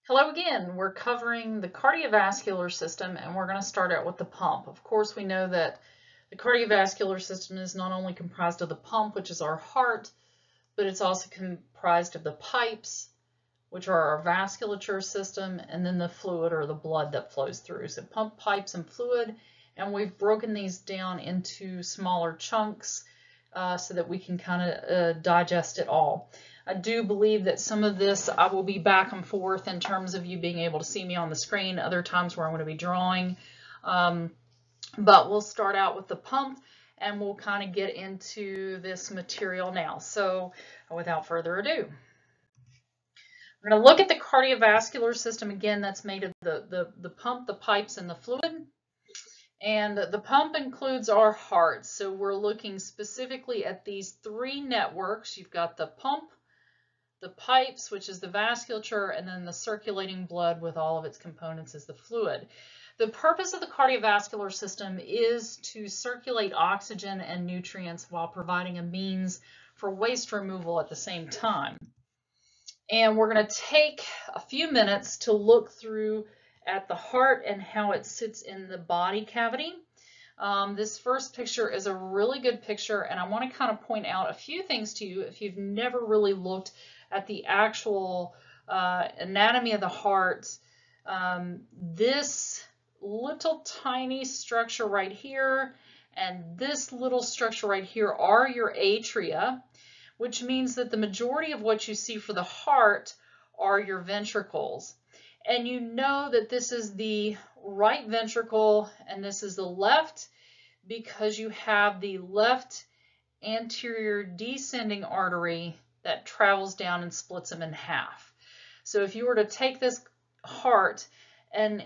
Hello again. We're covering the cardiovascular system and we're going to start out with the pump. Of course, we know that the cardiovascular system is not only comprised of the pump, which is our heart, but it's also comprised of the pipes, which are our vasculature system, and then the fluid or the blood that flows through. So pump, pipes, and fluid, and we've broken these down into smaller chunks so that we can kind of digest it all. I do believe that some of this I will be back and forth in terms of you being able to see me on the screen, other times where I'm going to be drawing. But we'll start out with the pump and we'll kind of get into this material now. So without further ado, we're going to look at the cardiovascular system again. That's made of the pump, the pipes, and the fluid. And the pump includes our heart. So we're looking specifically at these three networks. You've got the pump, the pipes, which is the vasculature, and then the circulating blood with all of its components is the fluid. The purpose of the cardiovascular system is to circulate oxygen and nutrients while providing a means for waste removal at the same time. And we're going to take a few minutes to look through at the heart and how it sits in the body cavity. This first picture is a really good picture, and I want to kind of point out a few things to you if you've never really looked at the actual anatomy of the heart. This little tiny structure right here and this little structure right here are your atria, which means that the majority of what you see for the heart are your ventricles. And you know that this is the right ventricle and this is the left because you have the left anterior descending artery that travels down and splits them in half. So if you were to take this heart and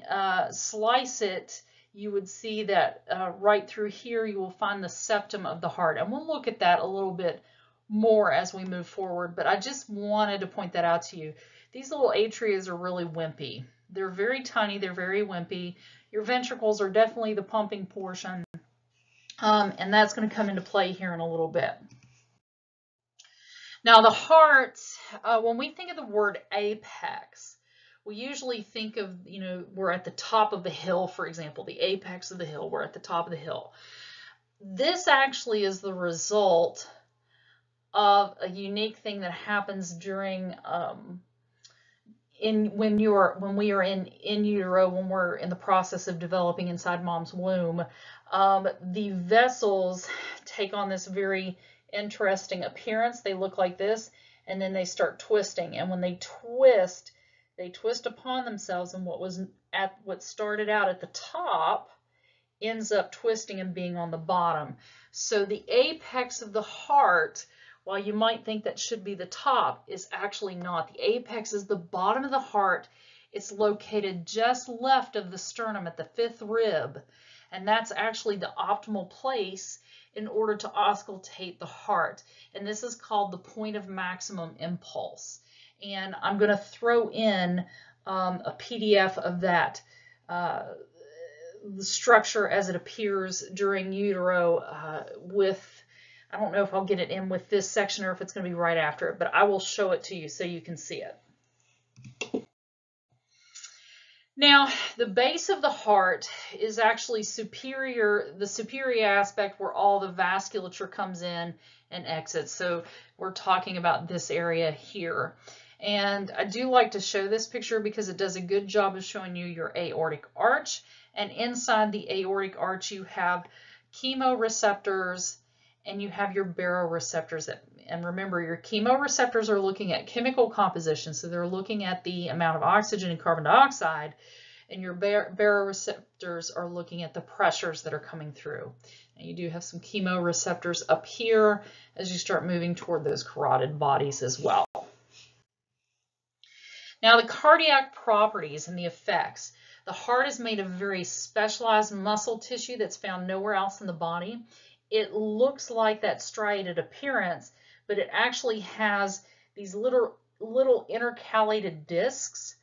slice it, you would see that right through here you will find the septum of the heart. And we'll look at that a little bit more as we move forward, but I just wanted to point that out to you. These little atria are really wimpy. They're very tiny, they're very wimpy. Your ventricles are definitely the pumping portion, and that's going to come into play here in a little bit. Now the heart, when we think of the word apex, we usually think of, we're at the top of the hill, for example, the apex of the hill, we're at the top of the hill. This actually is the result of a unique thing that happens during when we are in utero, when we're in the process of developing inside mom's womb. The vessels take on this very interesting appearance. They look like this, and then they start twisting. And when they twist upon themselves, and what started out at the top ends up twisting and being on the bottom. So the apex of the heart, while you might think that should be the top, is actually not. The apex is the bottom of the heart. It's located just left of the sternum at the fifth rib, and that's actually the optimal place in order to auscultate the heart. And this is called the point of maximum impulse. And I'm going to throw in a PDF of that the structure as it appears during utero I don't know if I'll get it in with this section or if it's going to be right after it, but I will show it to you so you can see it. Now, the base of the heart is actually the superior aspect where all the vasculature comes in and exits. So we're talking about this area here. And I do like to show this picture because it does a good job of showing you your aortic arch. And inside the aortic arch, you have chemoreceptors and you have your baroreceptors. And remember, your chemoreceptors are looking at chemical composition, so they're looking at the amount of oxygen and carbon dioxide, and your baroreceptors are looking at the pressures that are coming through. And you do have some chemoreceptors up here as you start moving toward those carotid bodies as well. Now, the cardiac properties and the effects. The heart is made of very specialized muscle tissue that's found nowhere else in the body. It looks like that striated appearance, but it actually has these little intercalated discs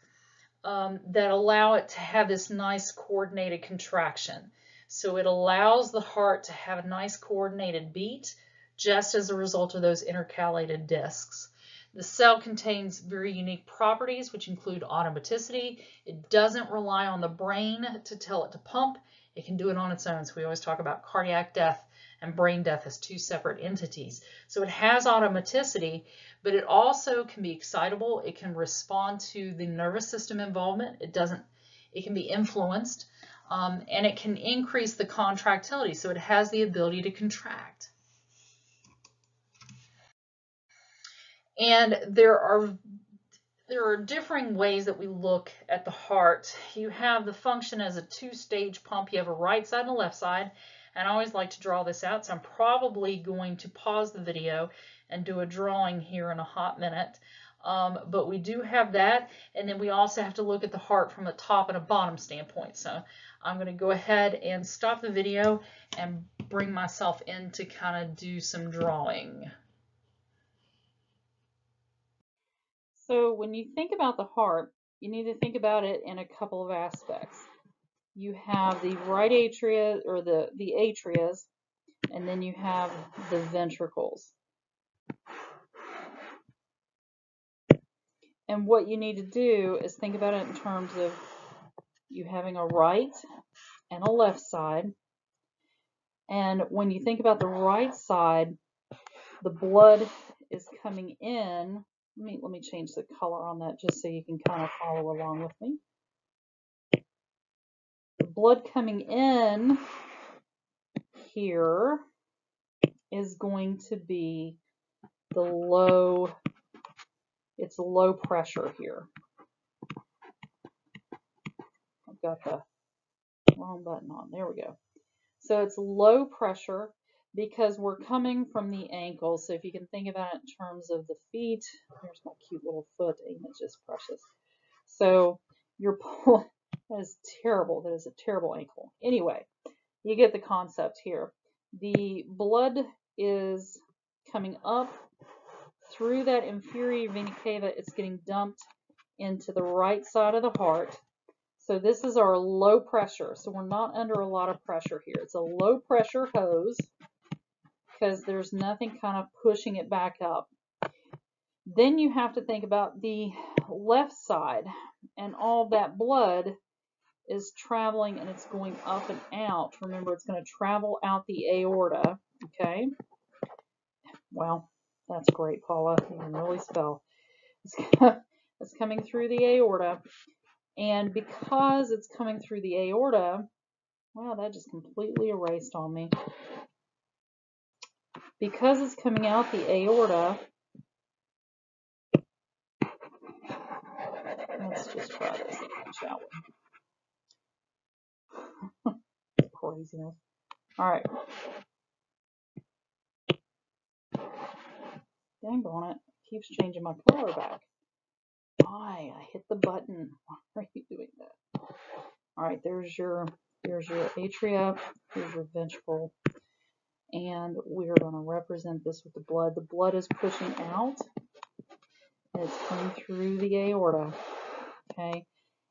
that allow it to have this nice coordinated contraction. So it allows the heart to have a nice coordinated beat just as a result of those intercalated discs. The cell contains very unique properties, which include automaticity. It doesn't rely on the brain to tell it to pump. It can do it on its own. So we always talk about cardiac death and brain death as two separate entities. So it has automaticity, but it also can be excitable. It can respond to the nervous system involvement. It can be influenced, and it can increase the contractility. So it has the ability to contract. And there are differing ways that we look at the heart. You have the function as a two-stage pump. You have a right side and a left side. And I always like to draw this out, so I'm probably going to pause the video and do a drawing here in a hot minute. But we do have that, and then we also have to look at the heart from a top and a bottom standpoint. So I'm going to go ahead and stop the video and bring myself in to kind of do some drawing. So when you think about the heart, you need to think about it in a couple of aspects. You have the right atria, or the atrias, and then you have the ventricles. And what you need to do is think about it in terms of you having a right and a left side. And when you think about the right side, the blood is coming in. Let me change the color on that just so you can kind of follow along with me. The blood coming in here is going to be the low pressure here. I've got the wrong button on. There we go. So it's low pressure because we're coming from the ankle. So if you can think about it in terms of the feet, here's my cute little foot, ain't it just precious? So you're pulling, that is terrible. That is a terrible ankle. Anyway, you get the concept here. The blood is coming up through that inferior vena cava. It's getting dumped into the right side of the heart. So this is our low pressure. So we're not under a lot of pressure here. It's a low pressure hose because there's nothing kind of pushing it back up. Then you have to think about the left side, and all that blood is traveling and it's going up and out. Remember, it's going to travel out the aorta. Okay. Well, that's great, Paula. You can really spell. It's coming through the aorta. And because it's coming through the aorta, wow, that just completely erased on me. Because it's coming out the aorta, let's just try this again, shall we? Craziness. All right. Dang on it. Keeps changing my color back. Why? I hit the button. Why are you doing that? All right, there's your atria, here's your ventricle, and we're going to represent this with the blood. The blood is pushing out, and it's coming through the aorta, okay?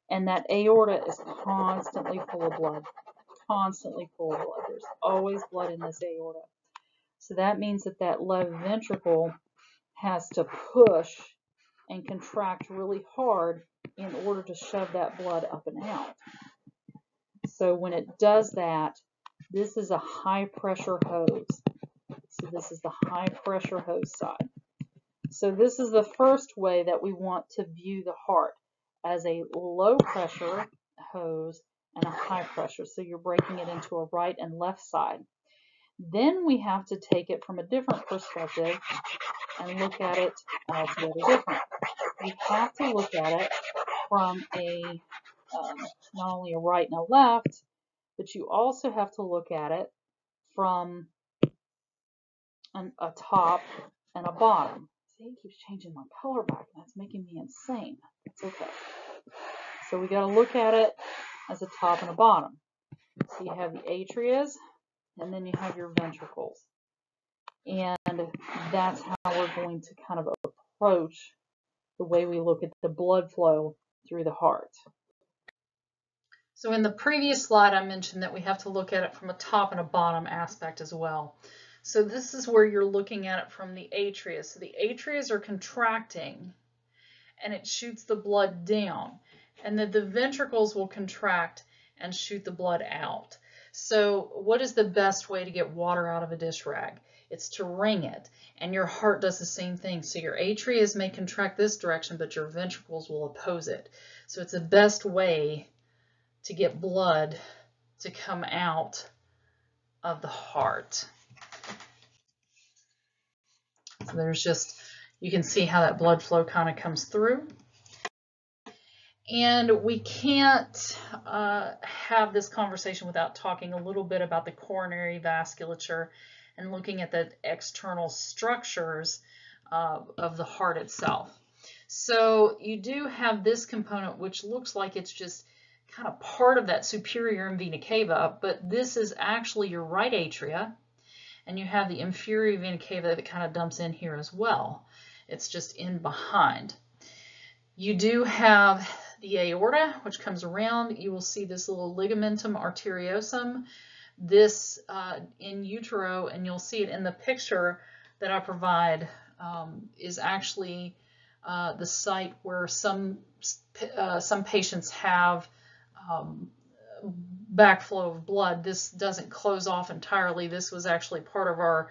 And that aorta is constantly full of blood, constantly full of blood. There's always blood in this aorta. So that means that that left ventricle has to push and contract really hard in order to shove that blood up and out. So when it does that, this is a high pressure hose. So this is the high pressure hose side. So this is the first way that we want to view the heart, as a low pressure hose and a high pressure. So you're breaking it into a right and left side. Then we have to take it from a different perspective and look at it altogether different. We have to look at it from a not only a right and a left, but you also have to look at it from a top and a bottom. See, it keeps changing my color back, and that's making me insane. It's okay. So we got to look at it as a top and a bottom. So you have the atrias, and then you have your ventricles. And that's how we're going to kind of approach the way we look at the blood flow through the heart. So in the previous slide, I mentioned that we have to look at it from a top and a bottom aspect as well. So this is where you're looking at it from the atria. So the atrias are contracting and it shoots the blood down, and then the ventricles will contract and shoot the blood out. So what is the best way to get water out of a dish rag? It's to wring it, and your heart does the same thing. So your atrias may contract this direction, but your ventricles will oppose it. So it's the best way to get blood to come out of the heart. So there's just, you can see how that blood flow kind of comes through. And we can't have this conversation without talking a little bit about the coronary vasculature and looking at the external structures of the heart itself. So you do have this component, which looks like it's just kind of part of that superior vena cava, but this is actually your right atria, and you have the inferior vena cava that kind of dumps in here as well. It's just in behind. You do have the aorta, which comes around. You will see this little ligamentum arteriosum, this in utero, and you'll see it in the picture that I provide, is actually the site where some patients have backflow of blood. This doesn't close off entirely. This was actually part of our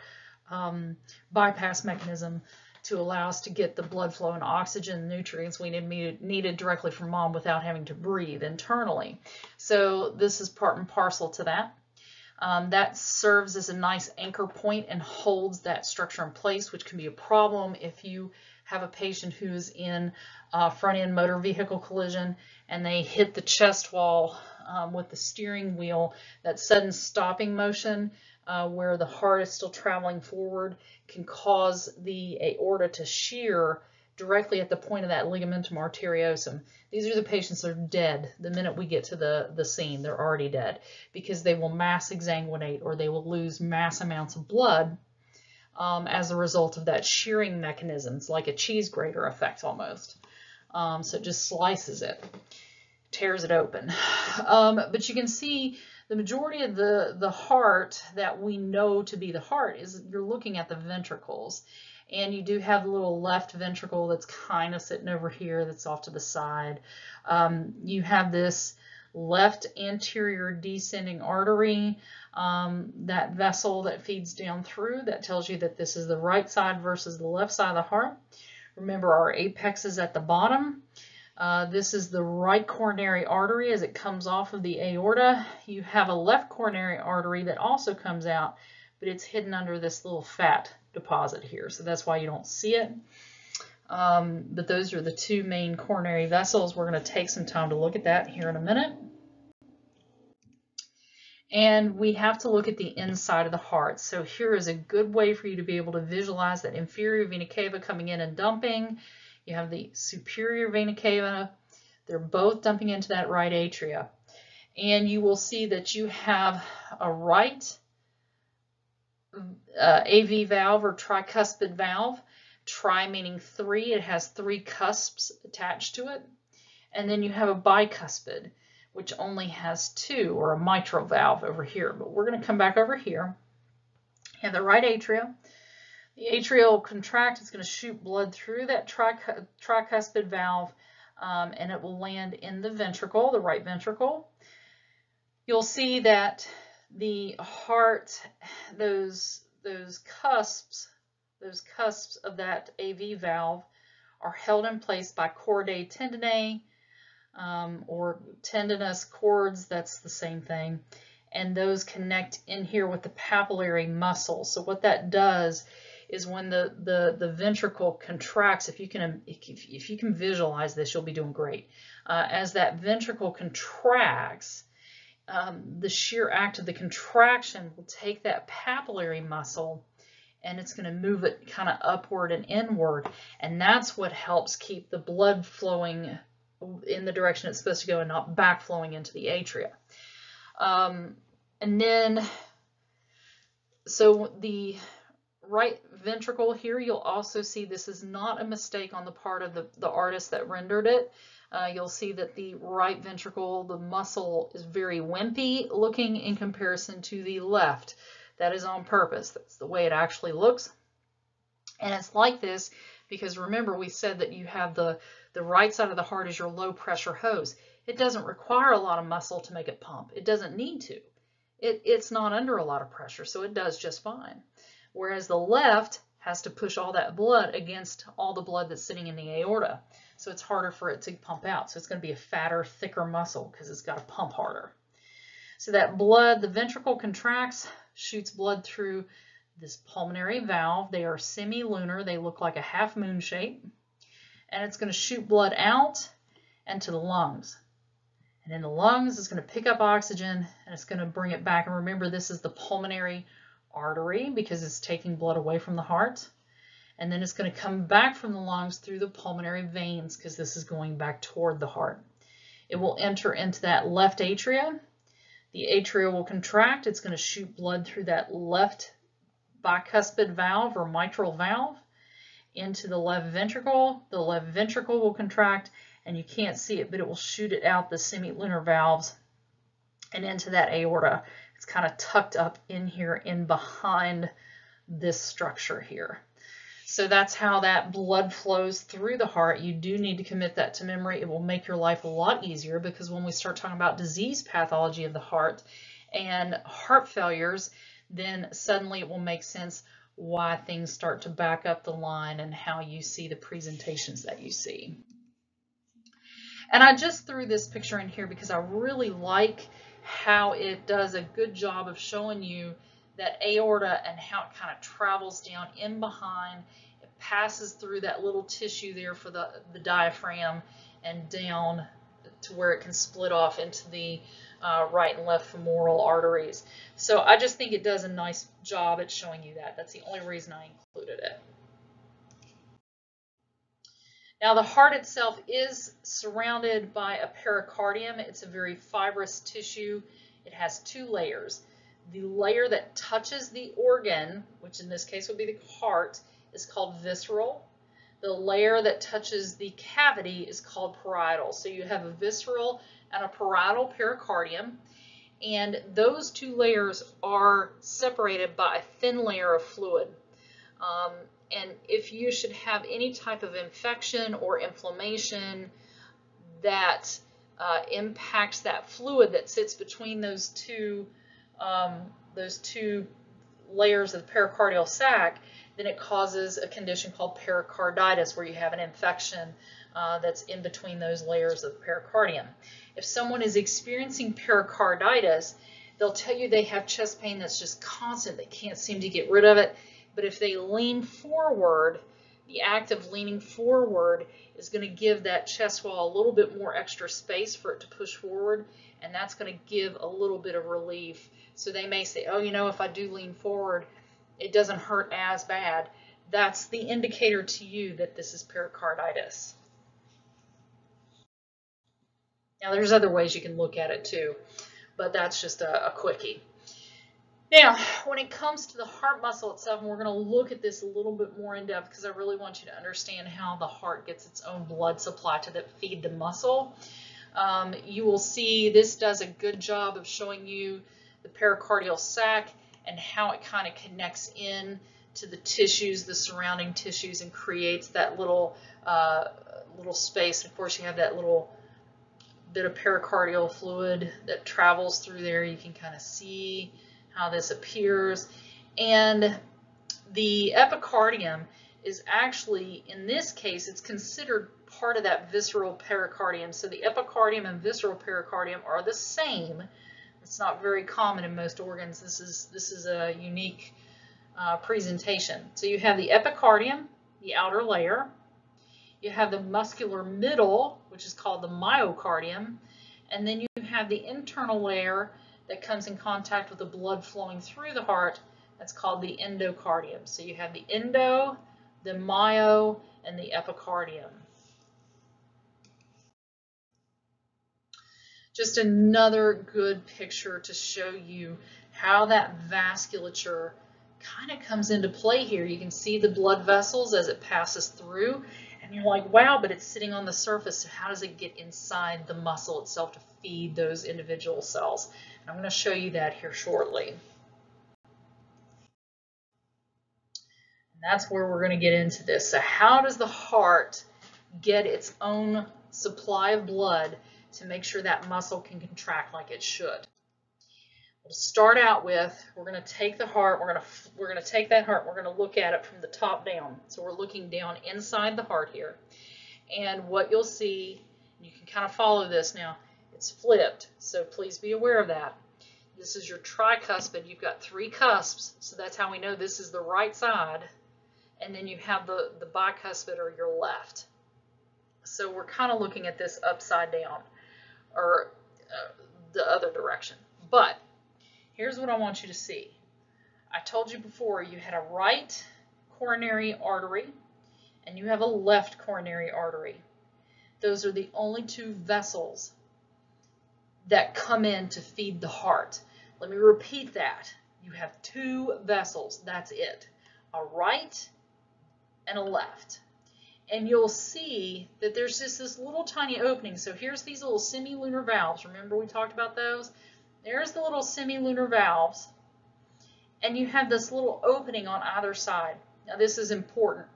bypass mechanism to allow us to get the blood flow and oxygen and nutrients we needed directly from mom without having to breathe internally. So this is part and parcel to that. That serves as a nice anchor point and holds that structure in place, which can be a problem if you have a patient who's in front-end motor vehicle collision and they hit the chest wall with the steering wheel. That sudden stopping motion where the heart is still traveling forward can cause the aorta to shear directly at the point of that ligamentum arteriosum. These are the patients that are dead the minute we get to the scene. They're already dead because they will mass exsanguinate or they will lose mass amounts of blood as a result of that shearing mechanism. It's like a cheese grater effect almost. So it just slices it, tears it open. But you can see the majority of the heart that we know to be the heart is you're looking at the ventricles. And you do have the little left ventricle that's kind of sitting over here that's off to the side. You have this left anterior descending artery, that vessel that feeds down through. That tells you that this is the right side versus the left side of the heart. Remember, our apex is at the bottom. This is the right coronary artery as it comes off of the aorta. You have a left coronary artery that also comes out, but it's hidden under this little fat deposit here, so that's why you don't see it. But those are the two main coronary vessels. We're going to take some time to look at that here in a minute. And we have to look at the inside of the heart. So here is a good way for you to be able to visualize that inferior vena cava coming in and dumping. You have the superior vena cava. They're both dumping into that right atria. And you will see that you have a right AV valve or tricuspid valve. Tri meaning three. It has three cusps attached to it. And then you have a bicuspid, which only has two, or a mitral valve over here. But we're going to come back over here. You have the right atria. The atria will contract. It's going to shoot blood through that tricuspid valve, and it will land in the ventricle, the right ventricle. You'll see that the heart, those cusps of that AV valve are held in place by chordae tendineae, or tendinous cords. That's the same thing. And those connect in here with the papillary muscle. So what that does is when the ventricle contracts, if you can visualize this, you'll be doing great. As that ventricle contracts, the sheer act of the contraction will take that papillary muscle and it's going to move it kind of upward and inward, and that's what helps keep the blood flowing in the direction it's supposed to go and not backflowing into the atria. And then, so the right ventricle here, you'll also see this is not a mistake on the part of the artist that rendered it. You'll see that the right ventricle, the muscle is very wimpy looking in comparison to the left. That is on purpose. That's the way it actually looks. And it's like this because remember we said that you have the right side of the heart is your low pressure hose. It doesn't require a lot of muscle to make it pump. It doesn't need to. It's not under a lot of pressure, so it does just fine. Whereas the left has to push all that blood against all the blood that's sitting in the aorta. So it's harder for it to pump out. So it's going to be a fatter, thicker muscle because it's got to pump harder. So that blood, the ventricle contracts, shoots blood through this pulmonary valve. They are semi-lunar. They look like a half moon shape. And it's going to shoot blood out and to the lungs. And in the lungs, it's going to pick up oxygen and it's going to bring it back. And remember, this is the pulmonary artery because it's taking blood away from the heart. And then it's going to come back from the lungs through the pulmonary veins because this is going back toward the heart. It will enter into that left atria. The atria will contract. It's going to shoot blood through that left bicuspid valve or mitral valve into the left ventricle. The left ventricle will contract, and you can't see it, but it will shoot it out the semilunar valves and into that aorta. It's kind of tucked up in here in behind this structure here. So that's how that blood flows through the heart. You do need to commit that to memory. It will make your life a lot easier because when we start talking about disease pathology of the heart and heart failures, then suddenly it will make sense why things start to back up the line and how you see the presentations that you see. And I just threw this picture in here because I really like how it does a good job of showing you that aorta and how it kind of travels down in behind. It passes through that little tissue there for the diaphragm and down to where it can split off into the right and left femoral arteries. So I just think it does a nice job at showing you that. That's the only reason I included it. Now the heart itself is surrounded by a pericardium. It's a very fibrous tissue. It has two layers. The layer that touches the organ, which in this case would be the heart, is called visceral. The layer that touches the cavity is called parietal. So you have a visceral and a parietal pericardium, and those two layers are separated by a thin layer of fluid. And if you should have any type of infection or inflammation that impacts that fluid that sits between those two layers of the pericardial sac, then it causes a condition called pericarditis, where you have an infection that's in between those layers of the pericardium. If someone is experiencing pericarditis, they'll tell you they have chest pain that's just constant. They can't seem to get rid of it. But if they lean forward, the act of leaning forward is going to give that chest wall a little bit more extra space for it to push forward, and that's going to give a little bit of relief. So they may say, oh, you know, if I do lean forward, it doesn't hurt as bad. That's the indicator to you that this is pericarditis. Now, there's other ways you can look at it too, but that's just a quickie. Now, when it comes to the heart muscle itself, and we're going to look at this a little bit more in depth because I really want you to understand how the heart gets its own blood supply to feed the muscle. You will see this does a good job of showing you the pericardial sac and how it kind of connects in to the tissues, the surrounding tissues, and creates that little space. And of course, you have that little bit of pericardial fluid that travels through there. You can kind of see how this appears. And the epicardium is actually, in this case, it's considered part of that visceral pericardium. So the epicardium and visceral pericardium are the same. It's not very common in most organs. This is a unique presentation. So you have the epicardium, the outer layer. You have the muscular middle, which is called the myocardium. And then you have the internal layer that comes in contact with the blood flowing through the heart. That's called the endocardium. So you have the endo, the myo, and the epicardium. Just another good picture to show you how that vasculature kind of comes into play here. You can see the blood vessels as it passes through, and you're like, wow, but it's sitting on the surface. So how does it get inside the muscle itself to feed those individual cells? And I'm going to show you that here shortly. That's where we're going to get into this. So how does the heart get its own supply of blood to make sure that muscle can contract like it should? We'll start out with, we're going to take the heart, we're going to take that heart, we're going to look at it from the top down. So we're looking down inside the heart here. And what you'll see, you can kind of follow this now, it's flipped. So please be aware of that. This is your tricuspid. You've got 3 cusps, so that's how we know this is the right side. And then you have the bicuspid, or your left. So we're kind of looking at this upside down, or the other direction. But here's what I want you to see. I told you before, you had a right coronary artery and you have a left coronary artery. Those are the only 2 vessels that come in to feed the heart. Let me repeat that. You have 2 vessels, that's it. A right and a left. And you'll see that there's just this little tiny opening. So here's these little semilunar valves. Remember we talked about those? There's the little semilunar valves. And you have this little opening on either side. Now this is important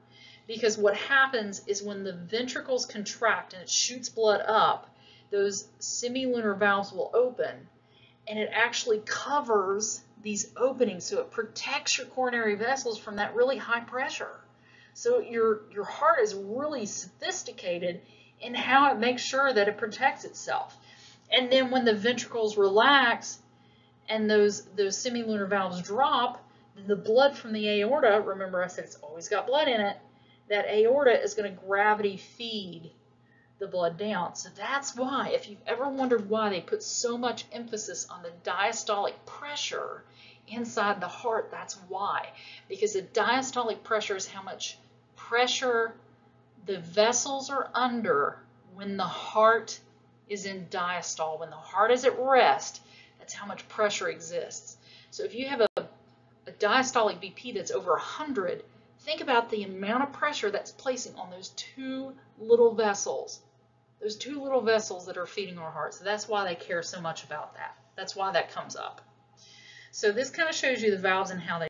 because what happens is when the ventricles contract and it shoots blood up, those semilunar valves will open and it actually covers these openings, so it protects your coronary vessels from that really high pressure. So your heart is really sophisticated in how it makes sure that it protects itself. And then when the ventricles relax and those semilunar valves drop, then the blood from the aorta, remember I said it's always got blood in it, that aorta is going to gravity feed the blood down. So that's why, if you've ever wondered why they put so much emphasis on the diastolic pressure inside the heart, that's why. Because the diastolic pressure is how much pressure the vessels are under when the heart is in diastole. When the heart is at rest, that's how much pressure exists. So if you have a diastolic BP that's over 100, think about the amount of pressure that's placing on those 2 little vessels. Those 2 little vessels that are feeding our heart. So that's why they care so much about that. That's why that comes up. So this kind of shows you the valves and how they